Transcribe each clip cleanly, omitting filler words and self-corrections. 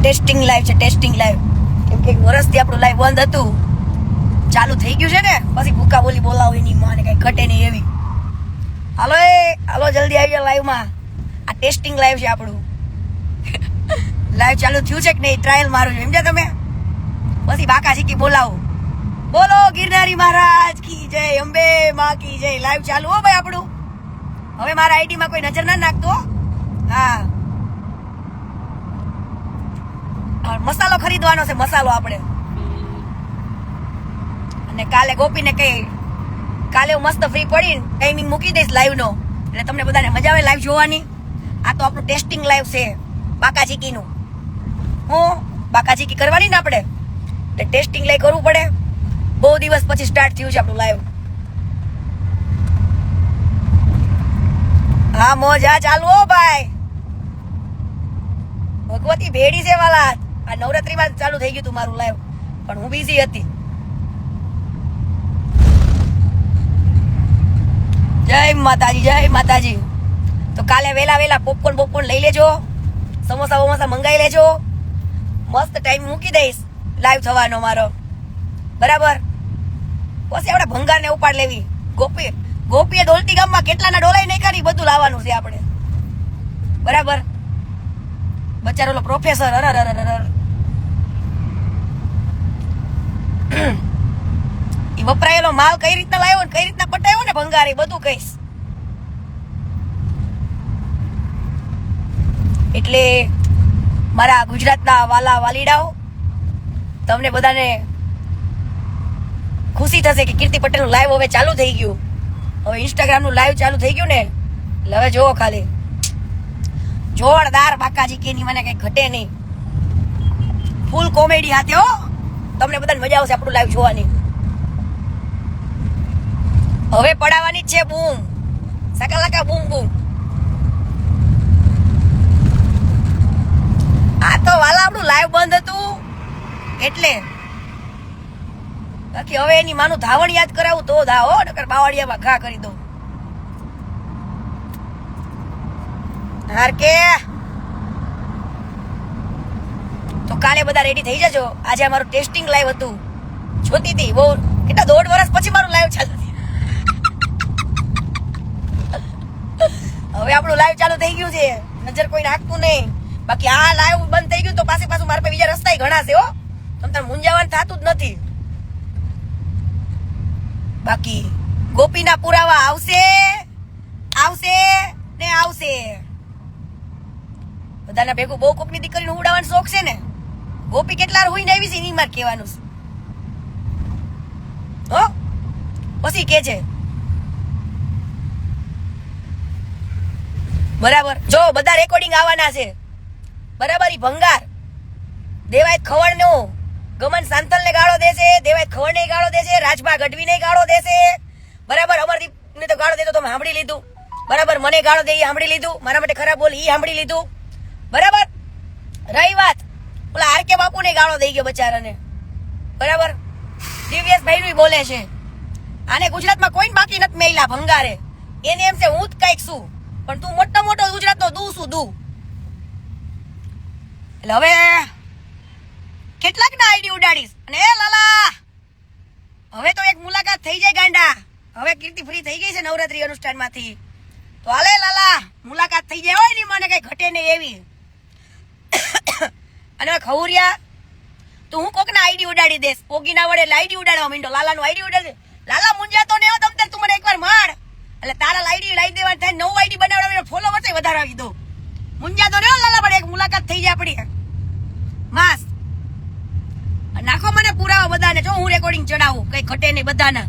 Testing live છે, testing live. કેમ કે વર્ષથી આપણું લાઈવ બંધ હતું, ચાલુ થઈ ગયું છે ને, પછી ભૂકા બોલી બોલાવો એની માને કઈ ઘટે નહીં એવી. હાલો હાલો જલ્દી આવી જાઓ લાઈવમાં. આ ટેસ્ટિંગ લાઈવ છે આપણું. લાઈવ ચાલુ થયું છે કે નહીં ટ્રાયલ મારું છું સમજ્યા તમે. પછી બાકા શીખી બોલાવો. બોલો ગિરનારી મહારાજ કી જય, અંબે માં કી જય. લાઈવ ચાલુ હો ભાઈ આપણું. હવે મારા આઈડી માં કોઈ નજર ના નાખતો. હા મસાલો ખરીદવાનો છે, મસાલો આપણે. અને કાલે ગોપીને કઈ કાલે હું મસ્ત ફ્રી પડીને ટાઈમિંગ મૂકી દઈશ લાઈવ નો, એટલે તમને બધાને મજા આવે લાઈવ જોવાની. આ તો આપણું ટેસ્ટિંગ લાઈવ છે બાકાજીકી નું. હું બાકાજીકી કરવાની ને આપણે, એટલે ટેસ્ટિંગ લાઈવ કરવું પડે. બહુ દિવસ પછી સ્ટાર્ટ થયું છે આપણું લાઈવ. હા મોજા ચાલુ હો ભાઈ. ભગવતી ભેડી છે વાલા. આ નવરાત્રીમાં ચાલુ થઈ ગયું તું મારું લાઈવ, પણ હું બિઝી હતી. જય માતાજી, જય માતાજી. તો કાલે વેલા વેલા પોપકોર્ન બોપકોર્ન લઈ લેજો, સમોસા વમોસા મંગાવી લેજો. મસ્ત ટાઈમ મૂકી દઈશ લાઈવ થવાનો મારો, બરાબર. પછી આપણે ભંગારને ઉપાડ લેવી. ગોપીએ દોલતી ગામમાં કેટલાના ડોલાઈ નહીં કરી, બધું લાવવાનું છે આપણે, બરાબર. બચારો પ્રોફેસર એ વપરાયેલો માલ કઈ રીતના લાવ્યો ને કઈ રીતના પટાયો ને ભંગાર, એ બધું કહીશ. એટલે મારા ગુજરાતના વાલા વાલીડાઓ, તમને બધાને ખુશી થશે કે કીર્તિ પટેલનું લાઈવ હવે ચાલુ થઈ ગયું. હવે ઇન્સ્ટાગ્રામનું લાઈવ ચાલુ થઈ ગયું ને, એટલે હવે જોવો ખાલી જોરદાર બાકાજી કેની મને કઈ ઘટે નહીં. ફૂલ કોમેડી હાથે હો. તમને બધાને મજા આવશે આપણું લાઈવ જોવાની. હવે પડાવવાની છે બૂમ, સકાલાકા બૂમ બૂમ. આ તો વાલા આપણું લાઈવ બંધ હતું એટલે બાકી હવે એની માનું ધાવણ યાદ કરાવું તો ધાવો, નકર બાવળિયામાં ઘા કરી દો. હાર કે તો કાલે બધા રેડી થઈ જજો. આજે અમારું ટેસ્ટિંગ લાઈવ હતું. જોતી હતી બહુ, કેટલા 1.5 વર્ષ પછી મારું લાઈવ ચાલુ થયું. હવે આપણું લાઈવ ચાલુ થઈ ગયું છે, નજર કોઈ નાખતું નહીં. બાકી આ લાઈવ બંધ થઈ ગયું તો પાછું મારા પાસે બીજા રસ્તા ઘણા છે હો. તમને મૂંઝાવાનું થતું જ નથી. બાકી ગોપીના પુરાવા આવશે, આવશે ને આવશે. બધાના ભેગું બહુ કોકની દીકરીનું ઉડાવવાનો શોખ છે ને. ગોપી કેટલા હોઈને આવી છે એની માર કહેવાનું છે હો. પછી કે છે બરાબર. જો બધા રેકોર્ડિંગ આવવાના છે, બરાબર. ઈ ભંગાર દેવાય ખવડ નો ગમન સાંતલ ને ગાળો દેશે, દેવાય ખવડ ને ગાળો દેશે, રાજભા ગઢવી ને ગાળો દેશે, બરાબર. અમરદીપ ને તો ગાળો દેતો તમે સાંભળી લીધું, બરાબર. મને ગાળો દે સાંભળી લીધું, મારા માટે ખરાબ બોલી ઈ સાંભળી લીધું, બરાબર. રહી વાત ઓલા આરકે બાપુ ને ગાળો દઈ ગયો બચારાને, બરાબર. દિવ્યેશભાઈ નું બોલે છે. આને ગુજરાતમાં કોઈ બાકી નથી મેલા ભંગારે. એને એમ છે હું જ કઈક છું, પણ તું મોટો મોટો ગુજરાતનો દુ છું દુ. એટલે હવે કેટલાક ના આઈડી ઉડાડીશ. અને એ લાલા હવે તો એક મુલાકાત થઈ જાય ગાંડા. હવે કીર્તિ ફ્રી થઈ ગઈ છે નવરાત્રી અનુષ્ઠાન માંથી, તો હાલે લાલા મુલાકાત થઈ જાય હોય ને મને કઈ ઘટે નહીં એવી. અને ખવરિયા તું હું કોક ના આઈડી ઉડાડી દેશ, પોગી ના વડે એટલે આઈડી ઉડાડવા માંડો. લાલા નું આઈડી ઉડાડી. લાલા મુંજા તો ને તમ તું મને એકવાર માર, એટલે તારા આઈડી લાવી દેવા થાય. નવું આઈડી બનાવડાવીને ફોલોવર્સ વધારાવી દો. મુંજા તો ને લાલા પણ એક મુલાકાત થઈ જાય આપડી માસ. નાખો મને પુરાવા બધાને, જો હું રેકોર્ડિંગ ચડાવું કઈ ઘટે નહીં બધાના,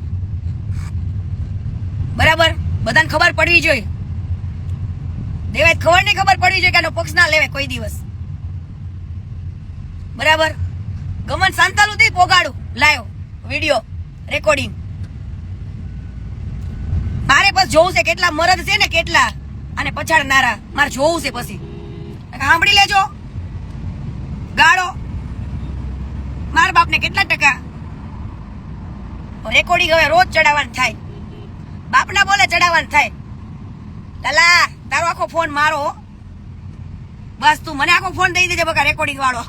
બરાબર. બધાને ખબર પડવી જોઈએ. દેવાય ખબર નહીં ખબર પડવી જોઈએ કે આનો પક્ષ ના લેવાય કોઈ દિવસ, બરાબર. ગમન સાંતાલું થી પોગાડું લાયો વિડીયો રેકોર્ડિંગ. મારે બસ જોવું છે કેટલા મરદ છે ને કેટલા અને પછાડનારા મારે જોવું છે. પછી સાંભળી લેજો ગાળો માર બાપને કેટલા ટકા રેકોર્ડિંગ હવે રોજ ચડાવવાનું થાય. બાપના બોલે ચડાવવાનું થાય. લાલા તારો આખો ફોન મારો, બસ તું મને આખો ફોન દઈ દેજે બકા રેકોર્ડિંગ વાળો.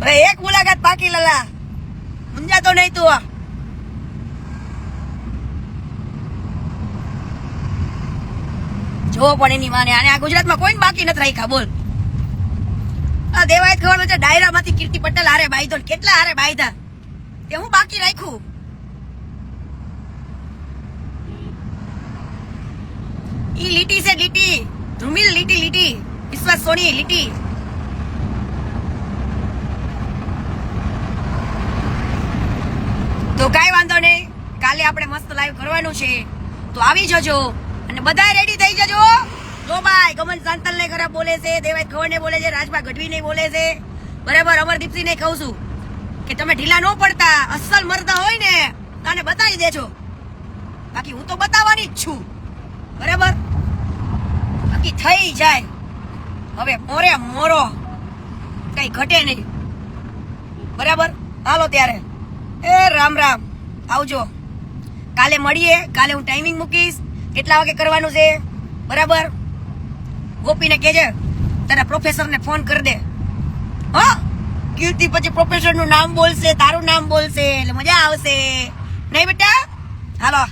હવે એક મુલાકાત બાકી લલા, સમજાતો નહીં તું. જો પણ એની માને આને આ ગુજરાતમાં કોઈ બાકી નથી રાખ્યા. બોલ, આ દેવાયત ખબર છે ડાયરામાંથી કીર્તિ પટેલ હારે બાઈધો, કેટલા હારે બાઈધા, તે હું બાકી રાખ્યું. ઈ લીટી છે લીટી, ધ્રુમિલ લીટી લીટી, વિશ્વાસ સોની લીટી. તો કાઈ વાંધો નહીં, કાલે આપણે મસ્ત લાઈવ કરવાનું છે, તો આવી જજો અને બધા રેડી થઈ જજો. જો ભાઈ ગમન સાંતલ ને ખરાબ બોલે છે, દેવાય ખવડ ને બોલે છે, રાજભા ગઢવી ને બોલે છે, બરાબર. અમરદીપસિંહ ને કહું છું કે તમે ઢીલા ન પડતા, અસલ મરદા હોય ને તને બતાવી દેજો. બાકી હું તો બતાવવાની જ છું, બરાબર. બાકી થઈ જાય હવે મોરે મોરો, કઈ ઘટે નહીં, બરાબર. હાલો ત્યારે, એ રામ રામ, આવજો. કાલે મળીએ. કાલે હું ટાઈમિંગ મૂકીશ કેટલા વાગે કરવાનું છે, બરાબર. ગોપીને કહેજે તારા પ્રોફેસરને ફોન કરી દે. હા, કીર્તિ પછી પ્રોફેસર નું નામ બોલશે, તારું નામ બોલશે એટલે મજા આવશે, નહીં બેટા? હાલો,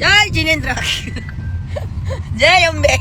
જય જીનેન્દ્ર, જય અંબે.